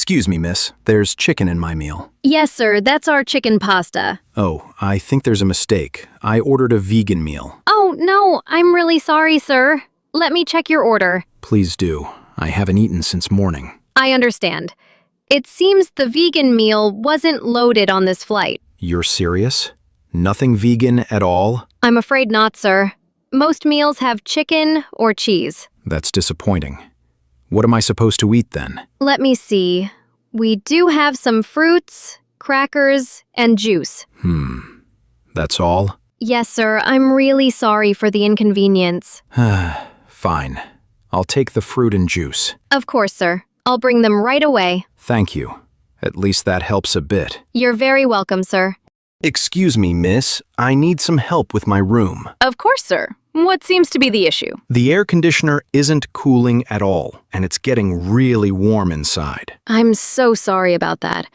Excuse me, miss. There's chicken in my meal. Yes, sir, that's our chicken pasta. Oh, I think there's a mistake. I ordered a vegan meal. Oh, no, I'm really sorry, sir. Let me check your order. Please do. I haven't eaten since morning. I understand. It seems the vegan meal wasn't loaded on this flight. You're serious? Nothing vegan at all? I'm afraid not, sir. Most meals have chicken or cheese. That's disappointing. What am I supposed to eat then? Let me see. We do have some fruits, crackers, and juice. That's all? Yes, sir. I'm really sorry for the inconvenience. Fine. I'll take the fruit and juice. Of course, sir. I'll bring them right away. Thank you. At least that helps a bit. You're very welcome, sir. Excuse me, miss. I need some help with my room. Of course, sir. What seems to be the issue? The air conditioner isn't cooling at all, and it's getting really warm inside. I'm so sorry about that.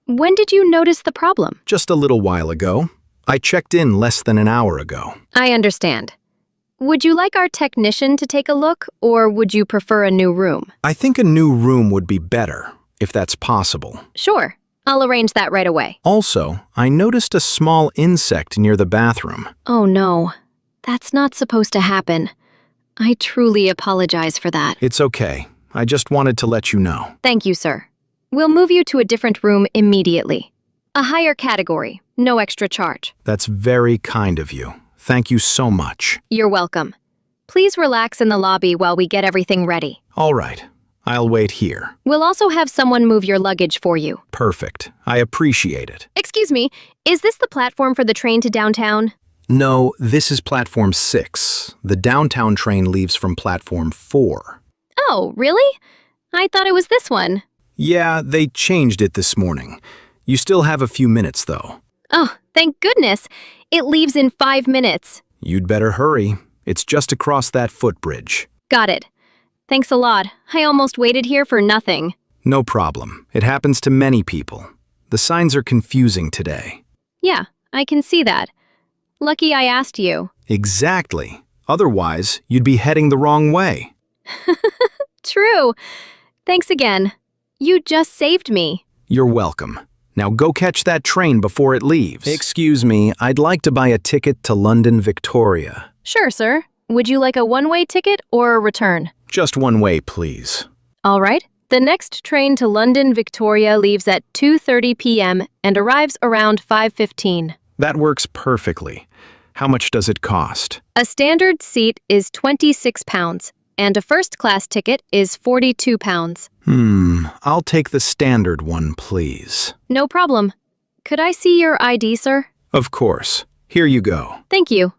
When did you notice the problem? Just a little while ago. I checked in less than an hour ago. I understand. Would you like our technician to take a look, or would you prefer a new room? I think a new room would be better, if that's possible. Sure. I'll arrange that right away. Also, I noticed a small insect near the bathroom. Oh no. That's not supposed to happen. I truly apologize for that. It's okay. I just wanted to let you know. Thank you, sir. We'll move you to a different room immediately. A higher category, no extra charge. That's very kind of you. Thank you so much. You're welcome. Please relax in the lobby while we get everything ready. All right. I'll wait here. We'll also have someone move your luggage for you. Perfect. I appreciate it. Excuse me, is this the platform for the train to downtown? No, this is Platform 6. The downtown train leaves from Platform 4. Oh, really? I thought it was this one. Yeah, they changed it this morning. You still have a few minutes, though. Oh, thank goodness. It leaves in 5 minutes. You'd better hurry. It's just across that footbridge. Got it. Thanks a lot. I almost waited here for nothing. No problem. It happens to many people. The signs are confusing today. Yeah, I can see that. Lucky I asked you. Exactly. Otherwise, you'd be heading the wrong way. True. Thanks again. You just saved me. You're welcome. Now go catch that train before it leaves. Excuse me, I'd like to buy a ticket to London Victoria. Sure, sir. Would you like a one-way ticket or a return? Just one way, please. All right. The next train to London Victoria leaves at 2:30 p.m. and arrives around 5:15. That works perfectly. How much does it cost? A standard seat is £26, and a first-class ticket is £42. I'll take the standard one, please. No problem. Could I see your ID, sir? Of course. Here you go. Thank you.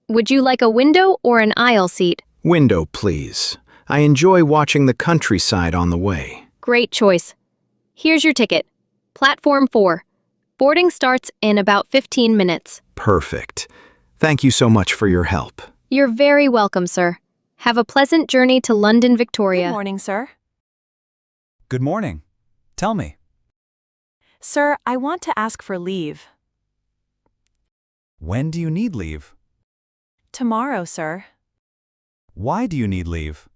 Would you like a window or an aisle seat? Window, please. I enjoy watching the countryside on the way. Great choice. Here's your ticket. Platform 4. Boarding starts in about 15 minutes. Perfect. Thank you so much for your help. You're very welcome, sir. Have a pleasant journey to London Victoria. Good morning, sir. Good morning. Tell me. Sir, I want to ask for leave. When do you need leave? Tomorrow, sir. Why do you need leave?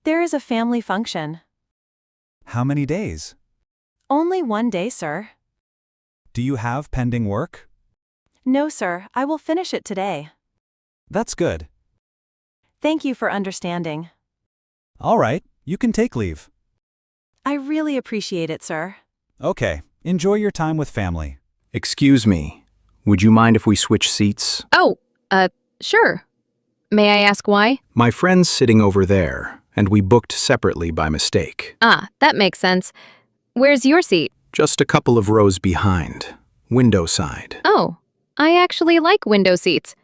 There is a family function. How many days? Only 1 day, sir. Do you have pending work? No, sir. I will finish it today. That's good. Thank you for understanding. All right, you can take leave. I really appreciate it, sir. Okay, enjoy your time with family. Excuse me. Would you mind if we switch seats? Oh, sure. May I ask why? My friend's sitting over there, and we booked separately by mistake. Ah, that makes sense. Where's your seat? Just a couple of rows behind. Window side. Oh, I actually like window seats.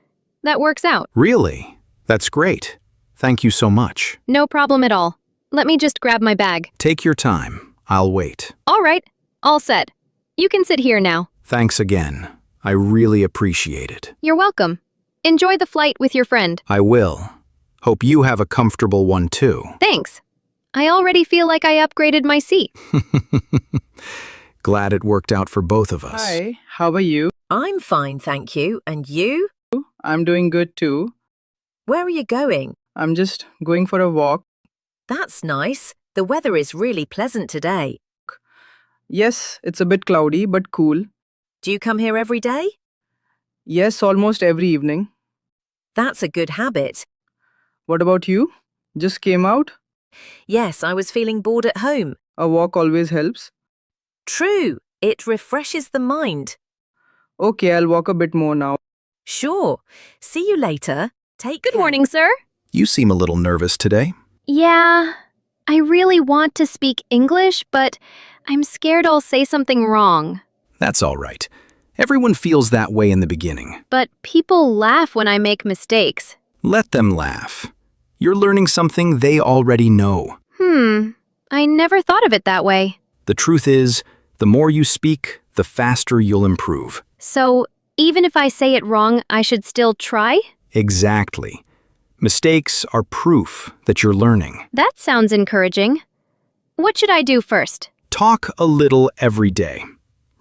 That works out. Really? That's great. Thank you so much. No problem at all. Let me just grab my bag. Take your time. I'll wait. All right, all set. You can sit here now. Thanks again. I really appreciate it. You're welcome. Enjoy the flight with your friend. I will. Hope you have a comfortable one too. Thanks. I already feel like I upgraded my seat. Glad it worked out for both of us. Hi, how are you? I'm fine, thank you. And you? I'm doing good too. Where are you going? I'm just going for a walk. That's nice. The weather is really pleasant today. Yes, it's a bit cloudy, but cool. Do you come here every day? Yes, almost every evening. That's a good habit. What about you? Just came out? Yes, I was feeling bored at home. A walk always helps. True, it refreshes the mind. Okay, I'll walk a bit more now. Sure. See you later. Take Good care. morning, sir. You seem a little nervous today. Yeah, I really want to speak English, but I'm scared I'll say something wrong. That's all right. Everyone feels that way in the beginning. But people laugh when I make mistakes. Let them laugh. You're learning something they already know. I never thought of it that way. The truth is, the more you speak, the faster you'll improve. So, even if I say it wrong, I should still try? Exactly. Mistakes are proof that you're learning. That sounds encouraging. What should I do first? Talk a little every day.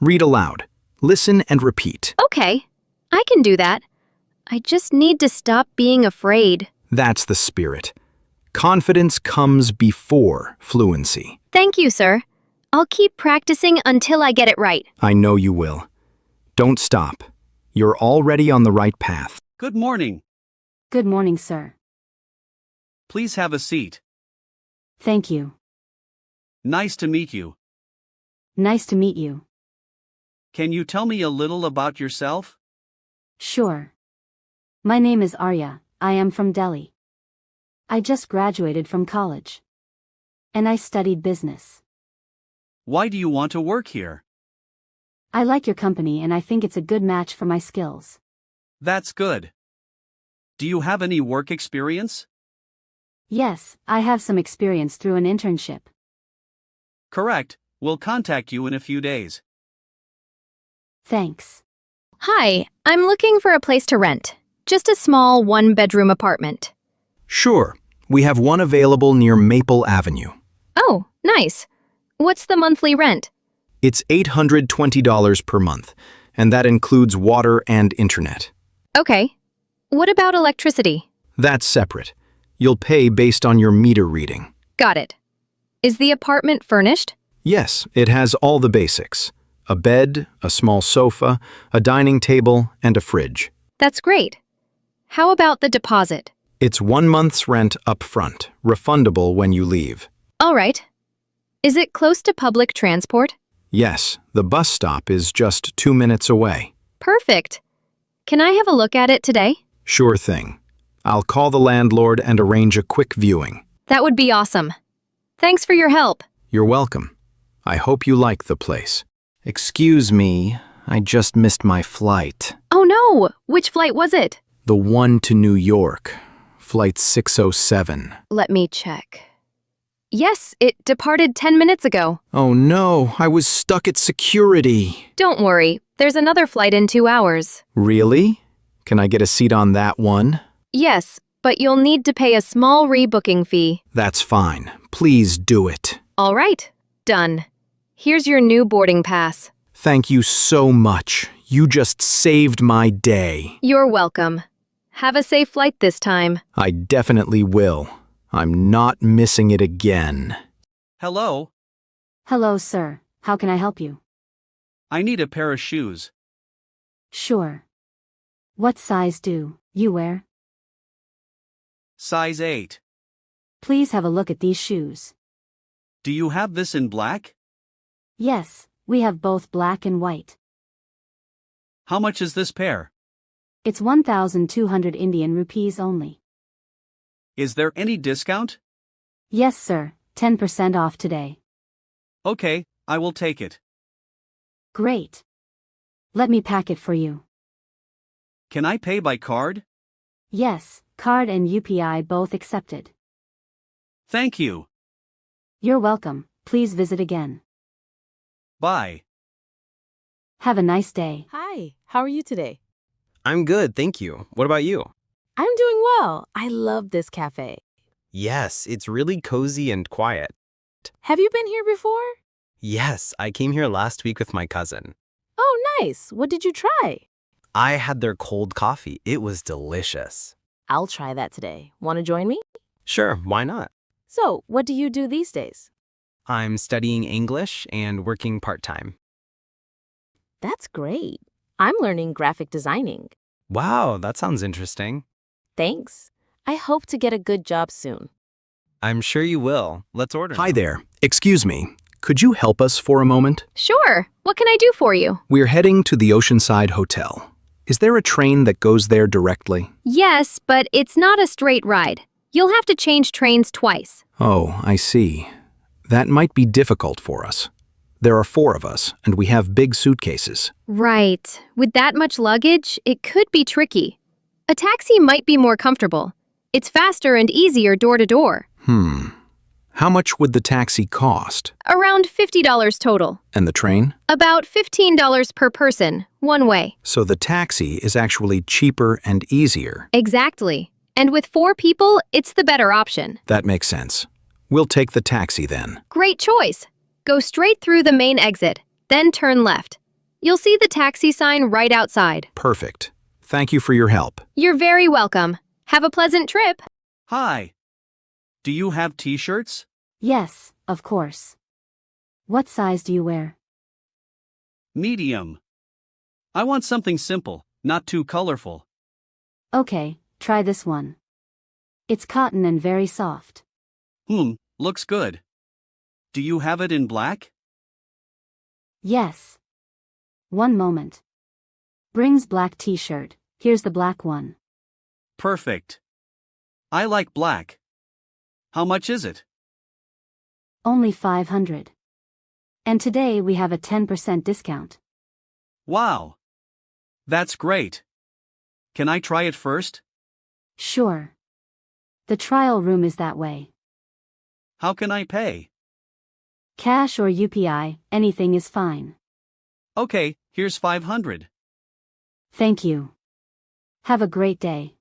Read aloud. Listen and repeat. Okay, I can do that. I just need to stop being afraid. That's the spirit. Confidence comes before fluency. Thank you, sir. I'll keep practicing until I get it right. I know you will. Don't stop. You're already on the right path. Good morning. Good morning, sir. Please have a seat. Thank you. Nice to meet you. Nice to meet you. Can you tell me a little about yourself? Sure. My name is Arya. I am from Delhi. I just graduated from college. And I studied business. Why do you want to work here? I like your company and I think it's a good match for my skills. That's good. Do you have any work experience? Yes, I have some experience through an internship. Correct. We'll contact you in a few days. Thanks. Hi, I'm looking for a place to rent. Just a small one-bedroom apartment. Sure. We have one available near Maple Avenue. Oh, nice. What's the monthly rent? It's $820 per month, and that includes water and internet. Okay. What about electricity? That's separate. You'll pay based on your meter reading. Got it. Is the apartment furnished? Yes, it has all the basics. A bed, a small sofa, a dining table, and a fridge. That's great. How about the deposit? It's 1 month's rent up front, refundable when you leave. All right. Is it close to public transport? Yes, the bus stop is just 2 minutes away. Perfect. Can I have a look at it today? Sure thing. I'll call the landlord and arrange a quick viewing. That would be awesome. Thanks for your help. You're welcome. I hope you like the place. Excuse me, I just missed my flight. Oh no! Which flight was it? The one to New York, flight 607. Let me check. Yes, it departed 10 minutes ago. Oh no, I was stuck at security. Don't worry, there's another flight in 2 hours. Really? Can I get a seat on that one? Yes, but you'll need to pay a small rebooking fee. That's fine. Please do it. All right, done. Here's your new boarding pass. Thank you so much. You just saved my day. You're welcome. Have a safe flight this time. I definitely will. I'm not missing it again. Hello. Hello, sir. How can I help you? I need a pair of shoes. Sure. What size do you wear? Size 8. Please have a look at these shoes. Do you have this in black? Yes, we have both black and white. How much is this pair? It's 1,200 Indian rupees only. Is there any discount? Yes, sir. 10% off today. Okay, I will take it. Great. Let me pack it for you. Can I pay by card? Yes, card and UPI both accepted. Thank you. You're welcome. Please visit again. Bye. Have a nice day. Hi, how are you today? I'm good, thank you. What about you? I'm doing well. I love this cafe. Yes, it's really cozy and quiet. Have you been here before? Yes, I came here last week with my cousin. Oh, nice. What did you try? I had their cold coffee. It was delicious. I'll try that today. Want to join me? Sure, why not? So, what do you do these days? I'm studying English and working part-time. That's great. I'm learning graphic designing. Wow, that sounds interesting. Thanks. I hope to get a good job soon. I'm sure you will. Let's order. Hi there. Excuse me. Could you help us for a moment? Sure. What can I do for you? We're heading to the Oceanside Hotel. Is there a train that goes there directly? Yes, but it's not a straight ride. You'll have to change trains twice. Oh, I see. That might be difficult for us. There are 4 of us, and we have big suitcases. Right. With that much luggage, it could be tricky. A taxi might be more comfortable. It's faster and easier door to door. How much would the taxi cost? Around $50 total. And the train? About $15 per person, one way. So the taxi is actually cheaper and easier. Exactly. And with 4 people, it's the better option. That makes sense. We'll take the taxi then. Great choice. Go straight through the main exit, then turn left. You'll see the taxi sign right outside. Perfect. Thank you for your help. You're very welcome. Have a pleasant trip. Hi. Do you have t-shirts? Yes, of course. What size do you wear? Medium. I want something simple, not too colorful. Okay, try this one. It's cotton and very soft. Looks good. Do you have it in black? Yes. One moment. Brings black t-shirt. Here's the black one. Perfect. I like black. How much is it? Only 500. And today we have a 10% discount. Wow. That's great. Can I try it first? Sure. The trial room is that way. How can I pay? Cash or UPI, anything is fine. Okay, here's 500. Thank you. Have a great day.